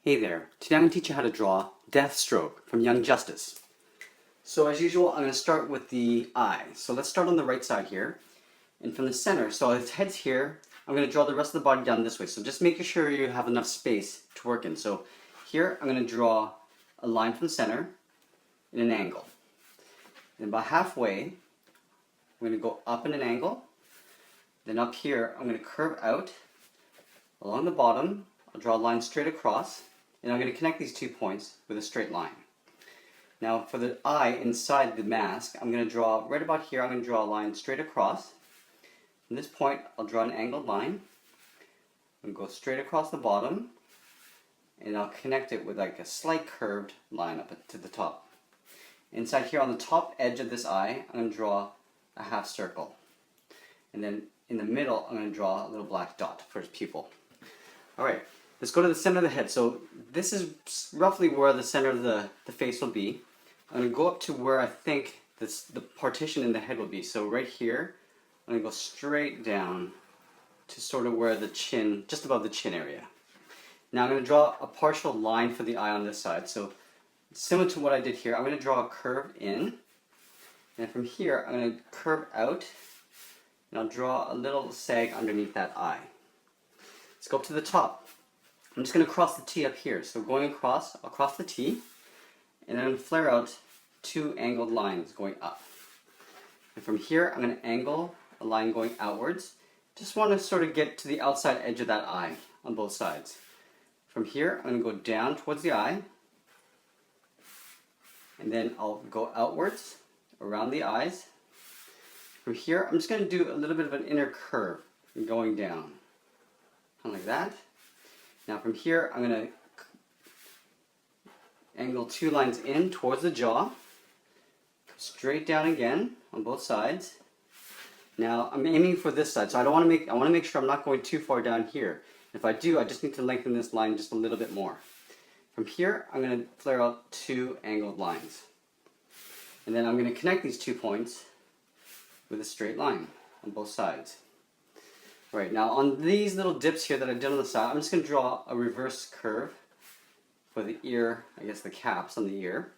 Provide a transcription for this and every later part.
Hey there, today I'm going to teach you how to draw Deathstroke from Young Justice. So as usual, I'm going to start with the eye. So let's start on the right side here. And from the center, so its head's here, I'm going to draw the rest of the body down this way. So just making sure you have enough space to work in. So here I'm going to draw a line from the center in an angle. And about halfway, I'm going to go up in an angle. Then up here, I'm going to curve out along the bottom. I'll draw a line straight across. And I'm going to connect these 2 points with a straight line. Now for the eye inside the mask, I'm going to draw, right about here, I'm going to draw a line straight across. From this point, I'll draw an angled line. I'm going to go straight across the bottom. And I'll connect it with like a slight curved line up to the top. Inside here on the top edge of this eye, I'm going to draw a half circle. And then in the middle, I'm going to draw a little black dot for his pupil. Alright. Let's go to the center of the head. So this is roughly where the center of the face will be. I'm going to go up to where I think the partition in the head will be. So right here, I'm going to go straight down to sort of where the chin, just above the chin area. Now I'm going to draw a partial line for the eye on this side. So similar to what I did here, I'm going to draw a curve in. And from here, I'm going to curve out. And I'll draw a little sag underneath that eye. Let's go up to the top. I'm just going to cross the T up here. So going across, I'll cross the T, and then flare out 2 angled lines going up. And from here, I'm going to angle a line going outwards. Just want to sort of get to the outside edge of that eye on both sides. From here, I'm going to go down towards the eye, and then I'll go outwards around the eyes. From here, I'm just going to do a little bit of an inner curve going down, kind of like that. Now from here, I'm going to angle 2 lines in towards the jaw, straight down again on both sides. Now I'm aiming for this side, so I want to make sure I'm not going too far down here. If I do, I just need to lengthen this line just a little bit more. From here, I'm going to flare out 2 angled lines. And then I'm going to connect these 2 points with a straight line on both sides. Right, now on these little dips here that I've done on the side, I'm just going to draw a reverse curve for the ear, I guess the caps on the ear.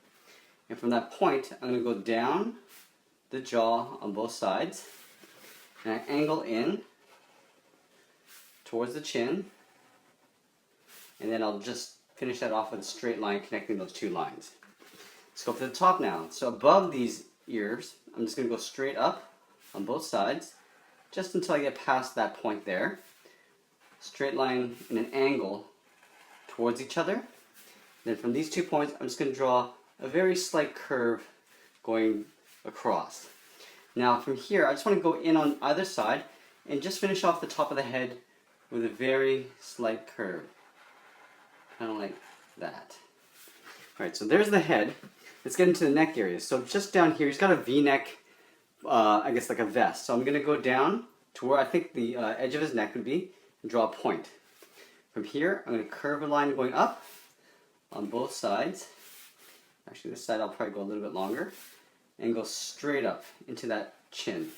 And from that point, I'm going to go down the jaw on both sides. And I angle in towards the chin. And then I'll just finish that off with a straight line connecting those 2 lines. Let's go up to the top now. So above these ears, I'm just going to go straight up on both sides, just until I get past that point there. Straight line in an angle towards each other. Then from these 2 points, I'm just going to draw a very slight curve going across. Now from here, I just want to go in on either side and just finish off the top of the head with a very slight curve. Kind of like that. Alright, so there's the head. Let's get into the neck area. So just down here, he's got a V-neck, I guess like a vest. So I'm going to go down to where I think the edge of his neck would be and draw a point. From here, I'm going to curve a line going up on both sides. Actually, this side I'll probably go a little bit longer. And go straight up into that chin.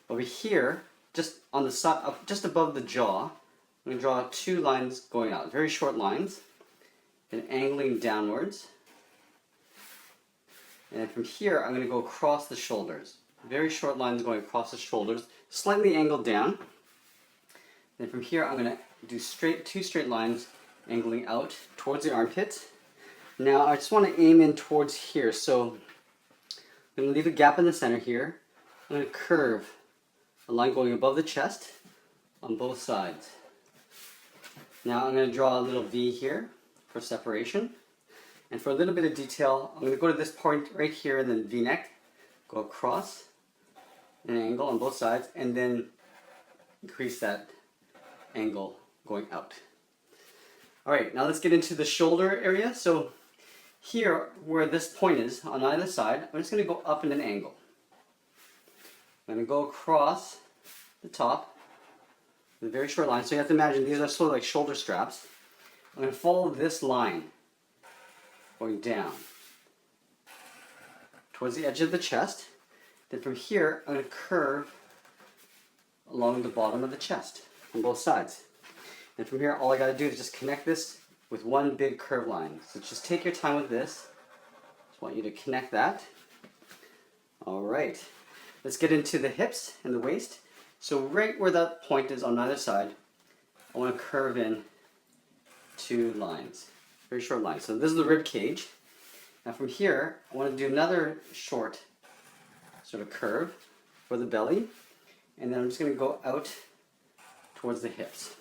Over here, just on the side, just above the jaw, I'm going to draw 2 lines going out, very short lines, and angling downwards. And then from here, I'm going to go across the shoulders. Very short lines going across the shoulders, slightly angled down. Then from here, I'm going to do 2 straight lines angling out towards the armpit. Now, I just want to aim in towards here. So I'm going to leave a gap in the center here. I'm going to curve a line going above the chest on both sides. Now, I'm going to draw a little V here for separation. And for a little bit of detail, I'm going to go to this point right here and then V-neck, go across an angle on both sides, and then increase that angle going out. Alright, now let's get into the shoulder area. So here, where this point is, on either side, I'm just going to go up in an angle. I'm going to go across the top with a very short line. So you have to imagine these are sort of like shoulder straps. I'm going to follow this line going down towards the edge of the chest. Then from here, I'm going to curve along the bottom of the chest on both sides. And from here, all I got to do is just connect this with one big curve line. So just take your time with this. Just want you to connect that. All right. Let's get into the hips and the waist. So right where that point is on either side, I want to curve in 2 lines, very short lines. So this is the rib cage. Now from here, I want to do another short sort of curve for the belly, and then I'm just going to go out towards the hips.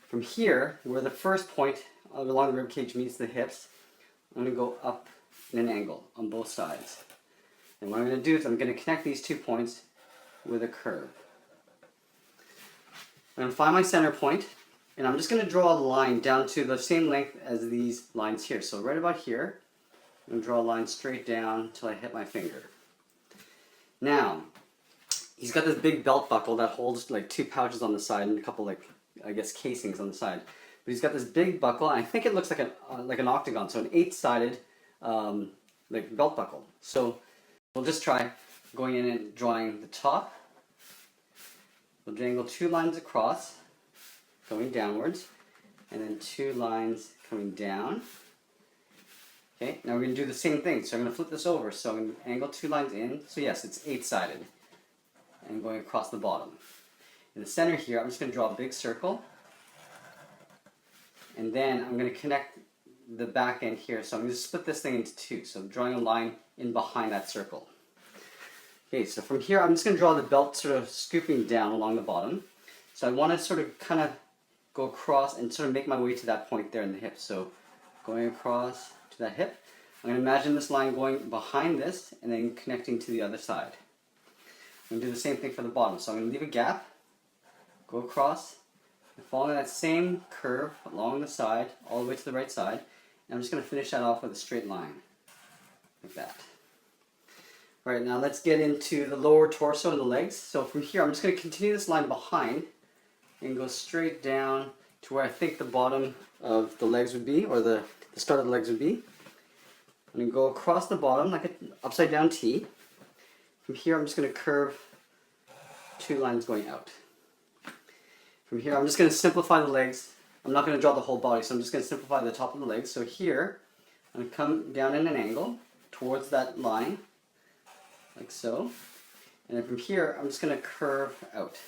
From here, where the first point along the rib cage meets the hips, I'm going to go up in an angle on both sides. And what I'm going to do is I'm going to connect these 2 points with a curve. I'm going to find my center point, and I'm just going to draw a line down to the same length as these lines here. So right about here, I'm going to draw a line straight down until I hit my finger. Now, he's got this big belt buckle that holds like 2 pouches on the side and a couple, like, I guess, casings on the side. But he's got this big buckle, and I think it looks like an octagon, so an 8-sided like belt buckle. So we'll just try going in and drawing the top. We'll dangle 2 lines across, going downwards, and then 2 lines coming down. Okay, now we're going to do the same thing. So I'm going to flip this over. So I'm going to angle 2 lines in. So yes, it's 8-sided. And going across the bottom. In the center here, I'm just going to draw a big circle. And then I'm going to connect the back end here. So I'm going to split this thing into 2. So I'm drawing a line in behind that circle. Okay, so from here, I'm just going to draw the belt sort of scooping down along the bottom. So I want to sort of kind of go across and sort of make my way to that point there in the hip. So going across to that hip, I'm going to imagine this line going behind this and then connecting to the other side. I'm going to do the same thing for the bottom. So I'm going to leave a gap, go across, and following that same curve along the side, all the way to the right side. And I'm just going to finish that off with a straight line, like that. Alright, now let's get into the lower torso and the legs. So from here, I'm just going to continue this line behind and go straight down to where I think the bottom of the legs would be, or the start of the legs would be. I'm going to go across the bottom like an upside down T. From here, I'm just going to curve 2 lines going out. From here, I'm just going to simplify the legs. I'm not going to draw the whole body, so I'm just going to simplify the top of the legs. So here, I'm going to come down in an angle towards that line, like so. And then from here, I'm just going to curve out,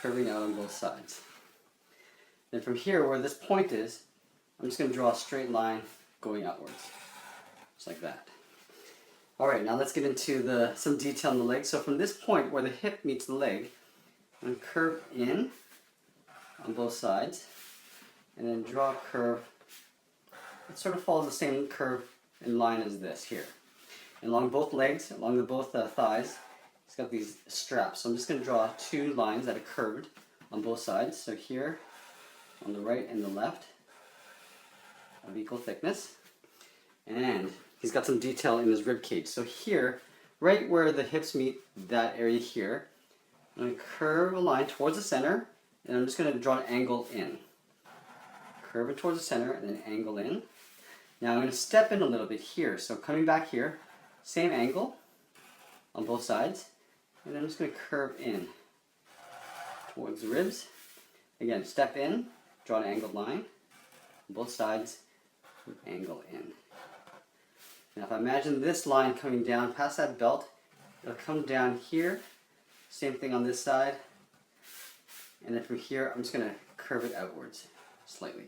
curving out on both sides. Then from here, where this point is, I'm just going to draw a straight line going outwards, just like that. Alright, now let's get into some detail in the leg. So from this point where the hip meets the leg, I'm going to curve in on both sides, and then draw a curve. It sort of follows the same curve in line as this here. And along both legs, along both thighs, it's got these straps. So I'm just going to draw 2 lines that are curved on both sides. So here, on the right and the left, of equal thickness. And he's got some detail in his rib cage. So here, right where the hips meet that area here, I'm going to curve a line towards the center, and I'm just going to draw an angle in. Curve it towards the center, and then angle in. Now I'm going to step in a little bit here. So coming back here, same angle on both sides, and then I'm just going to curve in towards the ribs. Again, step in, draw an angled line on both sides, angle in. Now if I imagine this line coming down past that belt, it'll come down here, same thing on this side, and then from here I'm just going to curve it outwards slightly.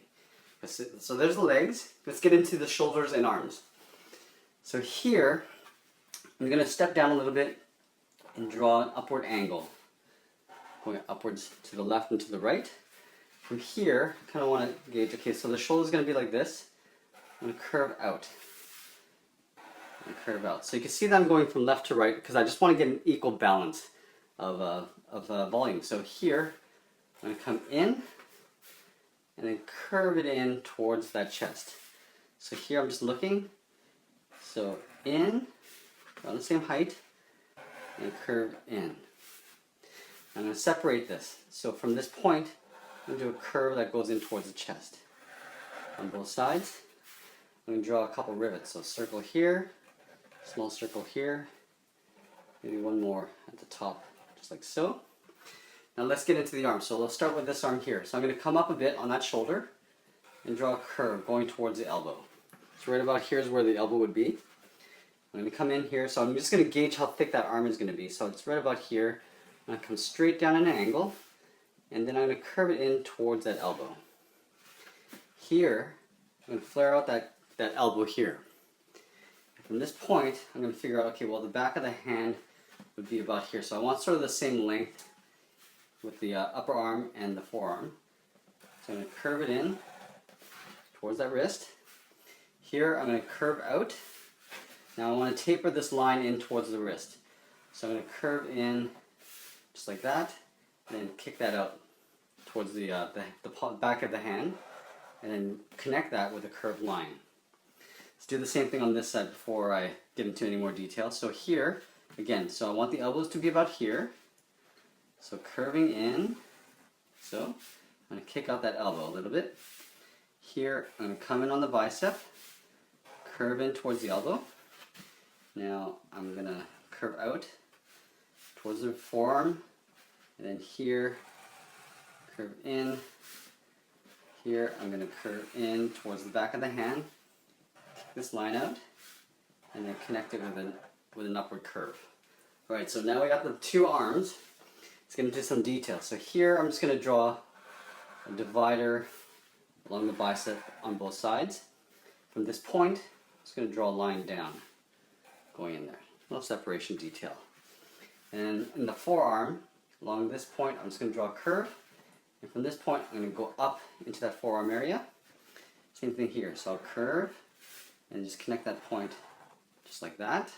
So there's the legs. Let's get into the shoulders and arms. So here, I'm going to step down a little bit and draw an upward angle, going upwards to the left and to the right. From here, I kind of want to gauge, okay, so the shoulder is going to be like this. I'm going to curve out. And curve out. So you can see that I'm going from left to right because I just want to get an equal balance of volume. So here, I'm going to come in and then curve it in towards that chest. So here I'm just looking. So in, around the same height, and curve in. I'm going to separate this. So from this point, I'm going to do a curve that goes in towards the chest. On both sides, I'm going to draw a couple rivets. So circle here, small circle here, maybe one more at the top, just like so. Now let's get into the arm. So let's start with this arm here. So I'm going to come up a bit on that shoulder, and draw a curve going towards the elbow. So right about here is where the elbow would be. I'm going to come in here, so I'm just going to gauge how thick that arm is going to be. So it's right about here. I'm going to come straight down at an angle, and then I'm going to curve it in towards that elbow. Here, I'm going to flare out that elbow here. From this point, I'm going to figure out, okay, well, the back of the hand would be about here. So I want sort of the same length with the upper arm and the forearm. So I'm going to curve it in towards that wrist. Here, I'm going to curve out. Now I want to taper this line in towards the wrist. So I'm going to curve in just like that, and then kick that out towards the back of the hand, and then connect that with a curved line. Let's do the same thing on this side before I get into any more detail. So here, again, so I want the elbows to be about here. So curving in, so I'm going to kick out that elbow a little bit. Here, I'm going to come in on the bicep, curve in towards the elbow. Now I'm going to curve out towards the forearm, and then here, curve in. Here, I'm going to curve in towards the back of the hand. This line out, and then connect it with an upward curve. Alright, so now we got the two arms. Let's get into some detail. So here I'm just going to draw a divider along the bicep on both sides. From this point, I'm just going to draw a line down, going in there. No separation detail. And in the forearm, along this point, I'm just going to draw a curve. And from this point, I'm going to go up into that forearm area. Same thing here. So I'll curve and just connect that point just like that.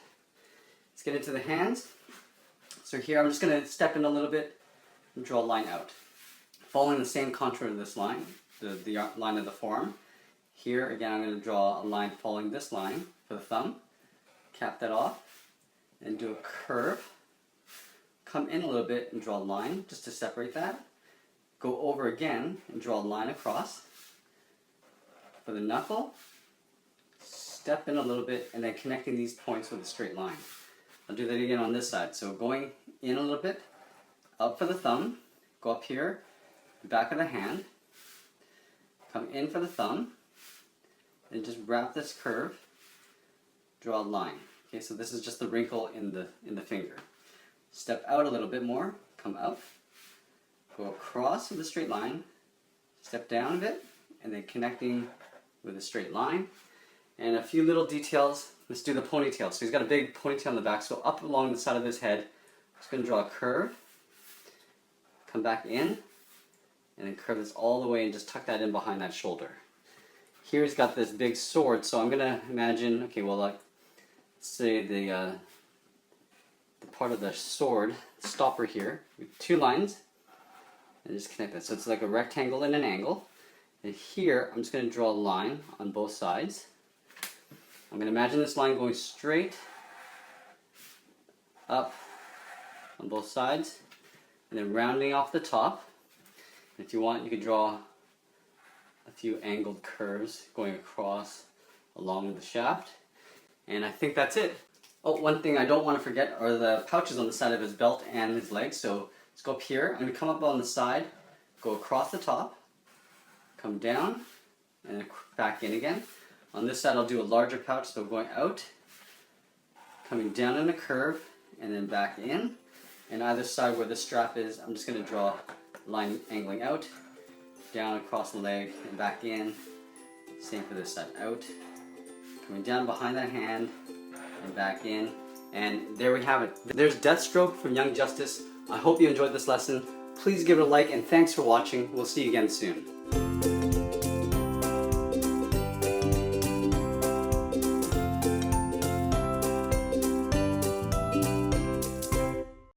Let's get into the hands. So here I'm just going to step in a little bit and draw a line out. Following the same contour of this line, the line of the forearm. Here again I'm going to draw a line following this line for the thumb. Cap that off and do a curve. Come in a little bit and draw a line just to separate that. Go over again and draw a line across. For the knuckle, step in a little bit and then connecting these points with a straight line. I'll do that again on this side. So going in a little bit, up for the thumb, go up here, the back of the hand, come in for the thumb, and just wrap this curve, draw a line. Okay, so this is just the wrinkle in the finger. Step out a little bit more, come up, go across with a straight line, step down a bit, and then connecting with a straight line. And a few little details. Let's do the ponytail. So he's got a big ponytail on the back, so up along the side of his head, I'm just going to draw a curve, come back in, and then curve this all the way and just tuck that in behind that shoulder. Here he's got this big sword, so I'm going to imagine, okay, well, like, let's say the part of the sword stopper here, with two lines, and just connect that. So it's like a rectangle and an angle. And here, I'm just going to draw a line on both sides. I'm going to imagine this line going straight up on both sides, and then rounding off the top. And if you want, you could draw a few angled curves going across along the shaft. And I think that's it. Oh, one thing I don't want to forget are the pouches on the side of his belt and his legs. So let's go up here. I'm going to come up on the side, go across the top, come down, and then back in again. On this side I'll do a larger pouch, so going out, coming down in a curve, and then back in. And either side where the strap is, I'm just going to draw a line angling out, down across the leg, and back in. Same for this side, out, coming down behind that hand, and back in. And there we have it. There's Deathstroke from Young Justice. I hope you enjoyed this lesson. Please give it a like, and thanks for watching. We'll see you again soon.